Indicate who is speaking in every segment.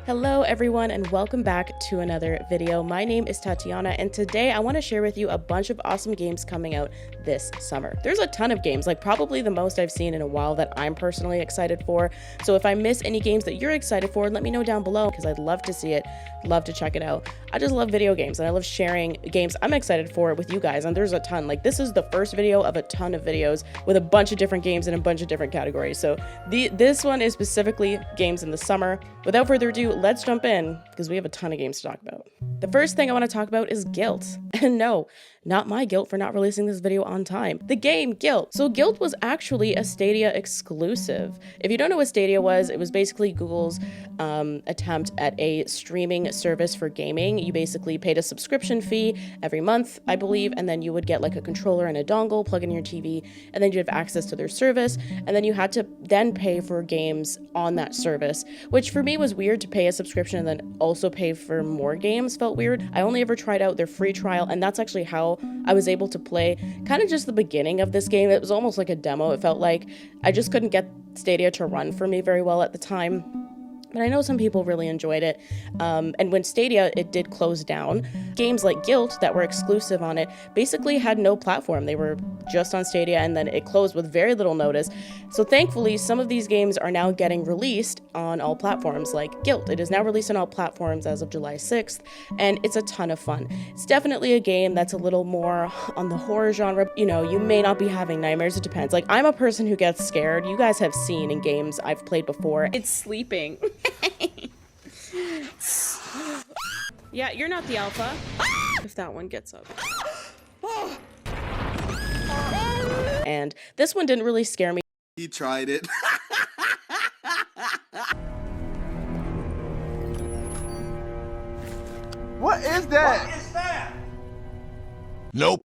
Speaker 1: Hello everyone and welcome back to another video. My name is Tatiana and today I want to share with you a bunch of awesome games coming out this summer. There's a ton of games, like probably the most I've seen in a while that I'm personally excited for. So if I miss any games that you're excited for, let me know down below because I'd love to see it, love to check it out. I just love video games and I love sharing games I'm excited for with you guys, and there's a ton. Like this is the first video of a ton of videos with a bunch of different games in a bunch of different categories. So this one is specifically games in the summer. Without further ado, let's jump in because we have a ton of games to talk about. The first thing I want to talk about is Gylt. And no, not my guilt for not releasing this video on time. The game Gylt. So Gylt was actually a Stadia exclusive. If you don't know what Stadia was, it was basically Google's attempt at a streaming service for gaming. You basically paid a subscription fee every month, I believe, and then you would get like a controller and a dongle, plug in your TV, and then you'd have access to their service, and then you had to then pay for games on that service, which for me was weird to pay a subscription and then also pay for more games. Felt weird. I only ever tried out their free trial, and that's actually how I was able to play kind of just the beginning of this game. It was almost like a demo. It felt like I just couldn't get Stadia to run for me very well at the time. But I know some people really enjoyed it. And when Stadia, it did close down, games like Gylt that were exclusive on it basically had no platform. They were just on Stadia, and then it closed with very little notice. So thankfully, some of these games are now getting released on all platforms, like Gylt. It is now released on all platforms as of July 6th, and it's a ton of fun. It's definitely a game that's a little more on the horror genre. You know, you may not be having nightmares, it depends. Like, I'm a person who gets scared. You guys have seen in games I've played before. It's sleeping. Yeah, you're not the alpha. If that one gets up. And this one didn't really scare me.
Speaker 2: He tried it.
Speaker 3: What is that?
Speaker 2: Nope.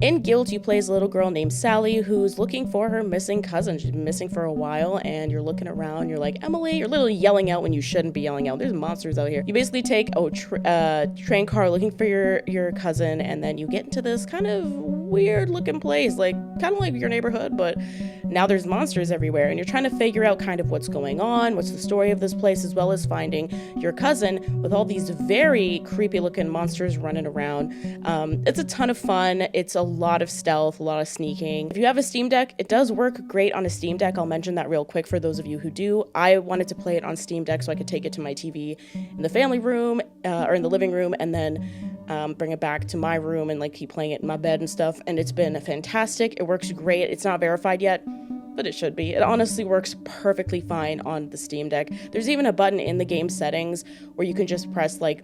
Speaker 1: In Gylt, you play as a little girl named Sally who's looking for her missing cousin. She's been missing for a while, and you're looking around, you're like, Emily, you're literally yelling out when you shouldn't be yelling out. There's monsters out here. You basically take a train car looking for your cousin, and then you get into this kind of weird looking place, like kind of like your neighborhood, but now there's monsters everywhere, and you're trying to figure out kind of what's going on, what's the story of this place, as well as finding your cousin with all these very creepy looking monsters running around. It's a ton of fun. It's a lot of stealth, a lot of sneaking. If you have a Steam Deck, it does work great on a Steam Deck. I'll mention that real quick for those of you who do. I wanted to play it on Steam Deck so I could take it to my TV in the family room or in the living room, and then bring it back to my room and like keep playing it in my bed and stuff. And it's been fantastic. It works great. It's not verified yet, but it should be. It honestly works perfectly fine on the Steam Deck. There's even a button in the game settings where you can just press like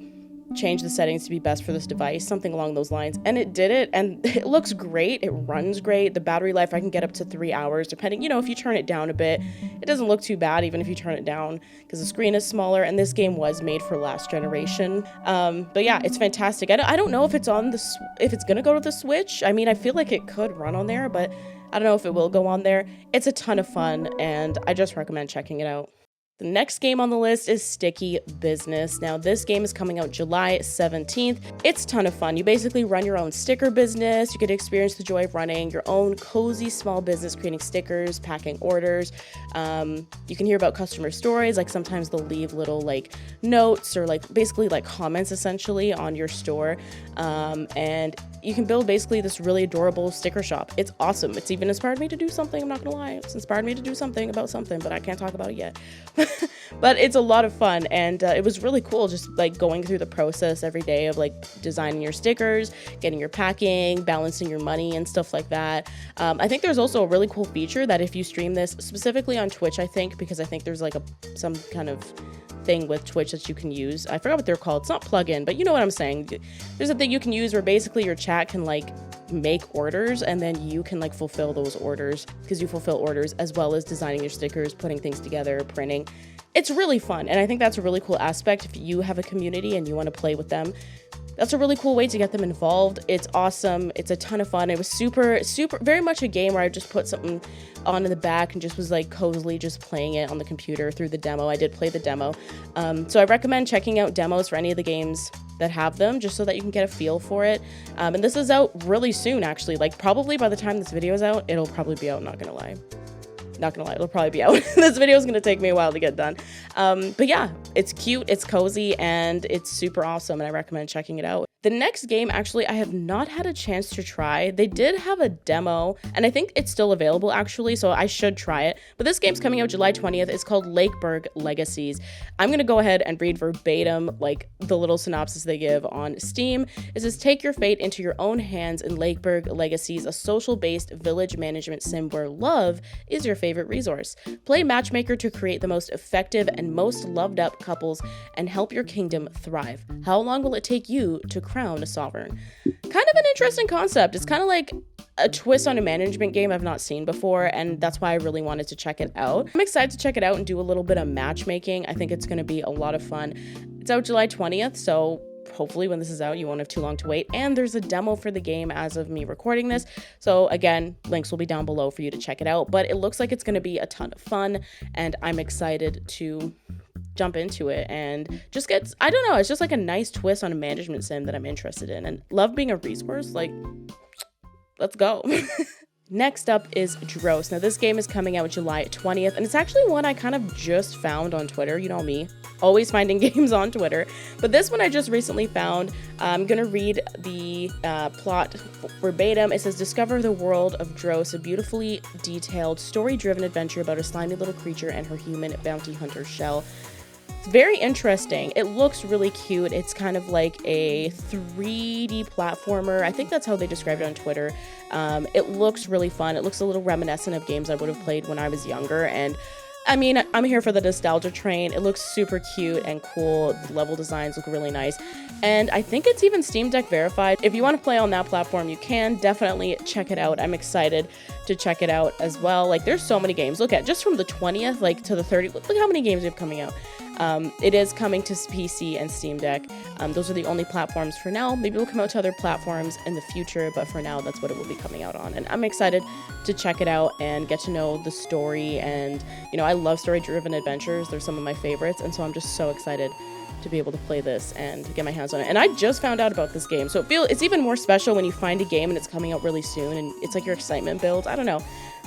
Speaker 1: change the settings to be best for this device, something along those lines, and it did it, and it looks great. It runs great. The battery life, I can get up to 3 hours depending, you know, if you turn it down a bit. It doesn't look too bad even if you turn it down because the screen is smaller, and this game was made for last generation. But yeah, it's fantastic. I don't know if it's on if it's gonna go to the Switch. I mean, I feel like it could run on there, but I don't know if it will go on there. It's a ton of fun, and I just recommend checking it out. The next game on the list is Sticky Business. Now, this game is coming out July 17th. It's a ton of fun. You basically run your own sticker business. You get to experience the joy of running your own cozy small business, creating stickers, packing orders. You can hear about customer stories, like sometimes they'll leave little like notes or like basically like comments essentially on your store. And you can build basically this really adorable sticker shop. It's awesome. It's even inspired me to do something, I'm not gonna lie. It's inspired me to do something about something, but I can't talk about it yet. But it's a lot of fun, and it was really cool just like going through the process every day of like designing your stickers, getting your packing, balancing your money and stuff like that. I think there's also a really cool feature that if you stream this specifically on Twitch, I think, because I think there's like some kind of thing with Twitch that you can use. I forgot what they're called. It's not plugin, but you know what I'm saying. There's a thing you can use where basically your chat can like make orders, and then you can like fulfill those orders because you fulfill orders as well as designing your stickers, putting things together, printing. It's really fun, and I think that's a really cool aspect. If you have a community and you want to play with them, that's a really cool way to get them involved. It's awesome. It's a ton of fun. It was very much a game where I just put something on in the back and just was like cozily just playing it on the computer through the demo. I did play the demo. So I recommend checking out demos for any of the games that have them, just so that you can get a feel for it. And this is out really soon, actually. Like probably by the time this video is out, it'll probably be out, not gonna lie. Not gonna lie, it'll probably be out. This video is gonna take me a while to get done. But yeah, it's cute, it's cozy, and it's super awesome, and I recommend checking it out. The next game, actually, I have not had a chance to try. They did have a demo, and I think it's still available, actually, so I should try it. But this game's coming out July 20th. It's called Lakeburg Legacies. I'm gonna go ahead and read verbatim, like, the little synopsis they give on Steam. It says, take your fate into your own hands in Lakeburg Legacies, a social-based village management sim where love is your favorite resource. Play matchmaker to create the most effective and most loved-up couples and help your kingdom thrive. How long will it take you to crown a sovereign? Kind of an interesting concept. It's kind of like a twist on a management game I've not seen before, and that's why I really wanted to check it out. I'm excited to check it out and do a little bit of matchmaking. I think it's going to be a lot of fun. It's out July 20th, so hopefully when this is out, you won't have too long to wait. And there's a demo for the game as of me recording this. So again, links will be down below for you to check it out. But it looks like it's going to be a ton of fun, and I'm excited to jump into it and just get, I don't know, it's just like a nice twist on a management sim that I'm interested in, and love being a resource. Like, let's go. Next up is Dros. Now this game is coming out July 20th, and it's actually one I kind of just found on Twitter. You know me, always finding games on Twitter. But this one I just recently found. I'm gonna read the plot verbatim. It says, discover the world of Dros, a beautifully detailed, story-driven adventure about a slimy little creature and her human bounty hunter shell. It's very interesting. It looks really cute. It's kind of like a 3D platformer. I think that's how they described it on Twitter. It looks really fun. It looks a little reminiscent of games I would have played when I was younger. And I mean, I'm here for the nostalgia train. It looks super cute and cool. The level designs look really nice. And I think it's even Steam Deck verified. If you want to play on that platform, you can definitely check it out. I'm excited to check it out as well. Like, there's so many games. Look at just from the 20th, like to the 30th. Look how many games we have coming out. It is coming to PC and Steam Deck. Those are the only platforms for now. Maybe it will come out to other platforms in the future, but for now, that's what it will be coming out on. And I'm excited to check it out and get to know the story. And, you know, I love story-driven adventures. They're some of my favorites. And so I'm just so excited to be able to play this and get my hands on it. And I just found out about this game, so it's even more special when you find a game and it's coming out really soon, and it's like your excitement builds. I don't know.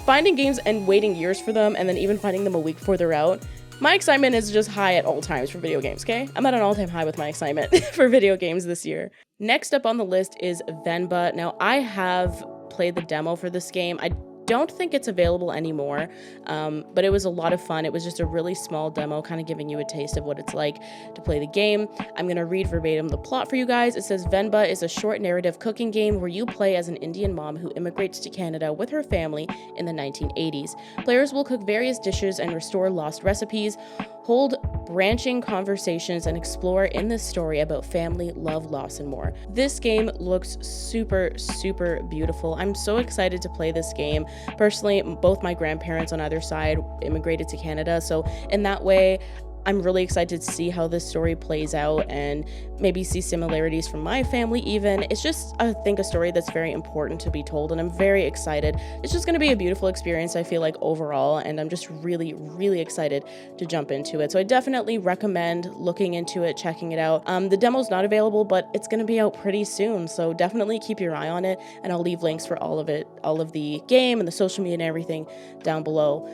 Speaker 1: Finding games and waiting years for them, and then even finding them a week before they're out, my excitement is just high at all times for video games, okay? I'm at an all-time high with my excitement for video games this year. Next up on the list is Venba. Now, I have played the demo for this game. I don't think it's available anymore, but it was a lot of fun. It was just a really small demo, kind of giving you a taste of what it's like to play the game. I'm going to read verbatim the plot for you guys. It says, Venba is a short narrative cooking game where you play as an Indian mom who immigrates to Canada with her family in the 1980s. Players will cook various dishes and restore lost recipes, hold branching conversations, and explore in this story about family, love, loss, and more. This game looks super, super beautiful. I'm so excited to play this game. Personally, both my grandparents on either side immigrated to Canada, so in that way, I'm really excited to see how this story plays out and maybe see similarities from my family even. It's just, I think, a story that's very important to be told, and I'm very excited. It's just going to be a beautiful experience, I feel like, overall, and I'm just really, really excited to jump into it. So I definitely recommend looking into it, checking it out. The demo's not available, but it's going to be out pretty soon, so definitely keep your eye on it, and I'll leave links for all of it, all of the game and the social media and everything down below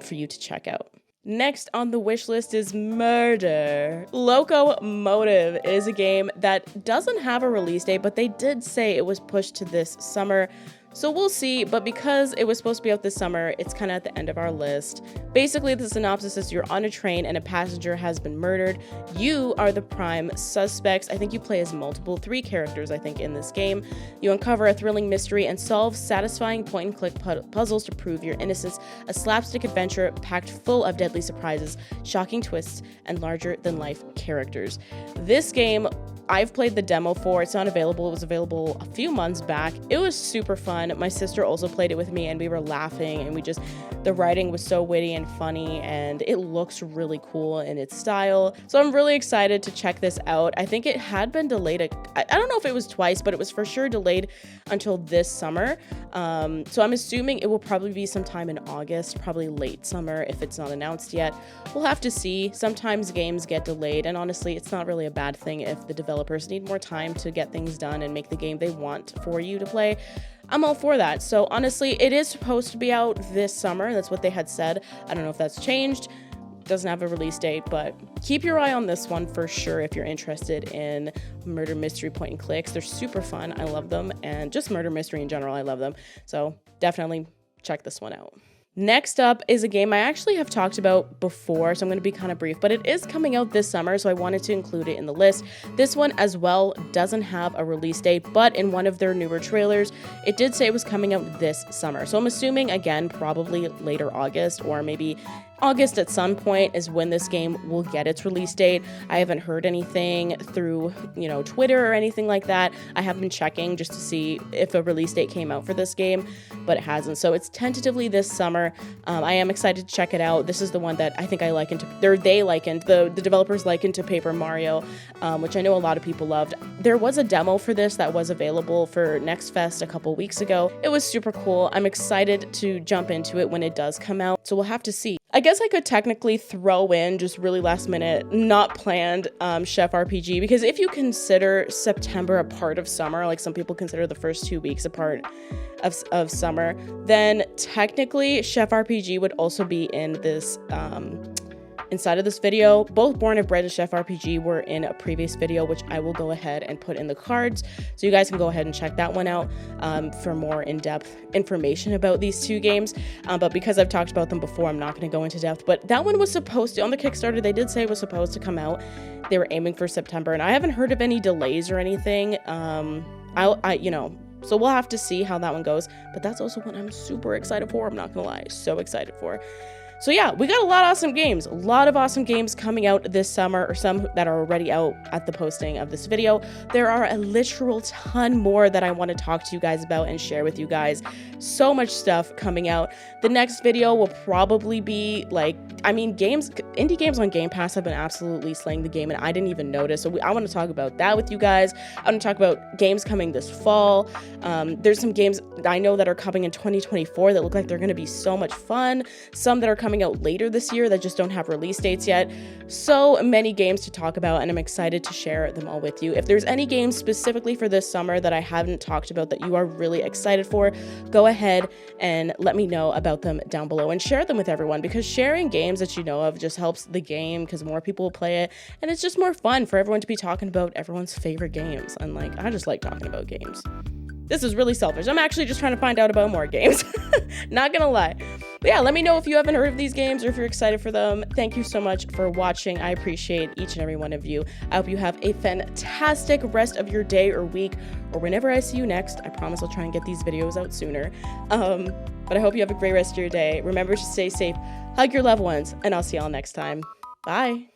Speaker 1: for you to check out. Next on the wish list is Murder. Loco Motive is a game that doesn't have a release date, but they did say it was pushed to this summer. So we'll see, but because it was supposed to be out this summer, it's kind of at the end of our list. Basically, the synopsis is you're on a train and a passenger has been murdered. You are the prime suspects. I think you play as three characters, I think, in this game. You uncover a thrilling mystery and solve satisfying point-and-click puzzles to prove your innocence. A slapstick adventure packed full of deadly surprises, shocking twists, and larger-than-life characters. This game, I've played the demo for. It's not available. It was available a few months back. It was super fun. My sister also played it with me, and we were laughing, and the writing was so witty and funny, and it looks really cool in its style. So I'm really excited to check this out. I think it had been delayed. I don't know if it was twice, but it was for sure delayed until this summer. So I'm assuming it will probably be sometime in August, probably late summer if it's not announced yet. We'll have to see. Sometimes games get delayed, and honestly, it's not really a bad thing if the developers need more time to get things done and make the game they want for you to play. I'm all for that. So honestly, it is supposed to be out this summer. That's what they had said. I don't know if that's changed. Doesn't have a release date, but keep your eye on this one for sure if you're interested in murder mystery point and clicks. They're super fun. I love them, and just murder mystery in general, I love them. So definitely check this one out. Next up is a game I actually have talked about before, so I'm going to be kind of brief, but it is coming out this summer, so I wanted to include it in the list. This one as well doesn't have a release date, but in one of their newer trailers, it did say it was coming out this summer. So I'm assuming, again, probably later August, or maybe August at some point is when this game will get its release date. I haven't heard anything through, Twitter or anything like that. I have been checking just to see if a release date came out for this game, but it hasn't. So it's tentatively this summer. I am excited to check it out. This is the one that I think the developers likened to Paper Mario, which I know a lot of people loved. There was a demo for this that was available for Next Fest a couple weeks ago. It was super cool. I'm excited to jump into it when it does come out. So we'll have to see. I guess I could technically throw in, just really last minute, not planned, Chef RPG, because if you consider September a part of summer, like some people consider the first 2 weeks a part of summer, then technically Chef RPG would also be in this, inside of this video. Both Born and Bred and Chef RPG were in a previous video, which I will go ahead and put in the cards, so you guys can go ahead and check that one out for more in-depth information about these two games. But because I've talked about them before, I'm not going to go into depth. But that one was supposed to, on the Kickstarter, they did say it was supposed to come out. They were aiming for September, and I haven't heard of any delays or anything. So we'll have to see how that one goes. But that's also what I'm super excited for. I'm not going to lie, so excited for. So yeah, we got a lot of awesome games coming out this summer, or some that are already out at the posting of this video. There are a literal ton more that I want to talk to you guys about and share with you guys. So much stuff coming out. The next video will probably be indie games on Game Pass have been absolutely slaying the game, and I didn't even notice. So I want to talk about that with you guys. I want to talk about games coming this fall. There's some games I know that are coming in 2024 that look like they're going to be so much fun. Some that are coming out later this year that just don't have release dates yet. So many games to talk about, and I'm excited to share them all with you. If there's any games specifically for this summer that I haven't talked about that you are really excited for, go ahead and let me know about them down below and share them with everyone, because sharing games that you know of just helps the game, because more people will play it, and it's just more fun for everyone to be talking about everyone's favorite games. And I just like talking about games. This is really selfish. I'm actually just trying to find out about more games. Not gonna lie. But yeah, let me know if you haven't heard of these games or if you're excited for them. Thank you so much for watching. I appreciate each and every one of you. I hope you have a fantastic rest of your day or week, or whenever I see you next. I promise I'll try and get these videos out sooner. But I hope you have a great rest of your day. Remember to stay safe, hug your loved ones, and I'll see y'all next time. Bye.